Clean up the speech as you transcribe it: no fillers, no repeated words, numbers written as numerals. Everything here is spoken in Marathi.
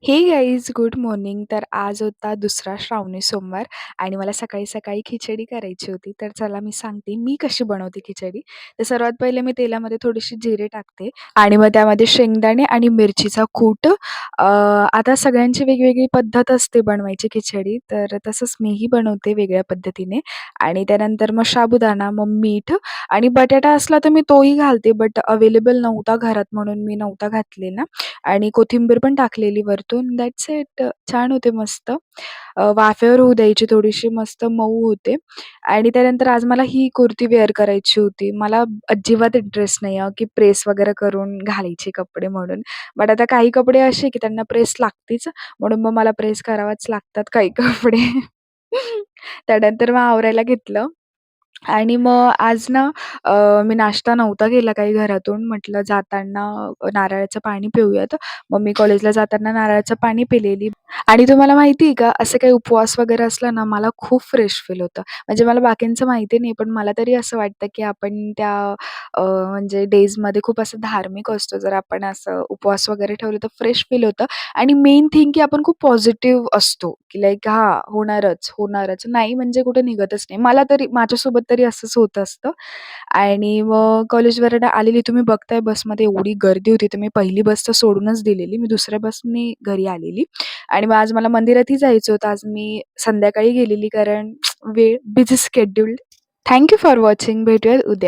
हे गाईज गुड मॉर्निंग. तर आज होता दुसरा श्रावणी सोमवार आणि मला सकाळी सकाळी खिचडी करायची होती. तर चला मी सांगते मी कशी बनवते खिचडी. तर सर्वात पहिले मी तेलामध्ये थोडीशी जिरे टाकते आणि मग त्यामध्ये शेंगदाणे आणि मिरचीचा कूट. आता सगळ्यांची वेगवेगळी पद्धत असते बनवायची खिचडी, तर तसंच मीही बनवते वेगळ्या पद्धतीने. आणि त्यानंतर मग साबुदाणा, मग मीठ आणि बटाटा असला तर मी तोही घालते, बट अवेलेबल नव्हता घरात म्हणून मी नव्हता घातलेला. आणि कोथिंबीर पण टाकलेली वरतून. That's it. छान होते मस्त. वाफेवर होऊ द्यायची थोडीशी, मस्त मऊ होते. आणि त्यानंतर आज मला ही कुर्ती वेअर करायची होती. मला अजिबात इंटरेस्ट नाही की प्रेस वगैरे करून घालायचे कपडे म्हणून. बट आता काही कपडे असे की त्यांना प्रेस लागतीच, म्हणून मग मला प्रेस करावाच लागतात काही कपडे. त्यानंतर मग आवरायला घेतलं. आणि मग आज ना मी नाश्ता नव्हता केला काही घरातून. म्हटलं जाताना नारळाचं पाणी पिऊयात. मग मी कॉलेजला जाताना नारळाचं पाणी पिलेली. आणि तुम्हाला माहिती आहे का, असं काही उपवास वगैरे असला ना, मला खूप फ्रेश फील होतं. म्हणजे मला बाकींचं माहिती नाही, पण मला तरी असं वाटतं, की आपण त्या म्हणजे डेजमध्ये खूप असं धार्मिक असतो. जर आपण असं उपवास वगैरे ठेवले तर फ्रेश फील होतं. आणि मेन थिंग की आपण खूप पॉझिटिव्ह असतो, की लाईक हां, होणारच, होणारच. नाही म्हणजे कुठे निघतच नाही. मला तरी माझ्यासोबत तरी असंच होत असतं. आणि मग कॉलेजवरून आलेली, तुम्ही बघताय बसमध्ये एवढी गर्दी होती, तर मी पहिली बस तर सोडूनच दिलेली. मी दुसऱ्या बसनी घरी आलेली. आणि मग आज मला मंदिरातही जायचं होतं. आज मी संध्याकाळी गेलेली कारण वेळ busy scheduled. Thank you for watching. भेटूयात उद्या.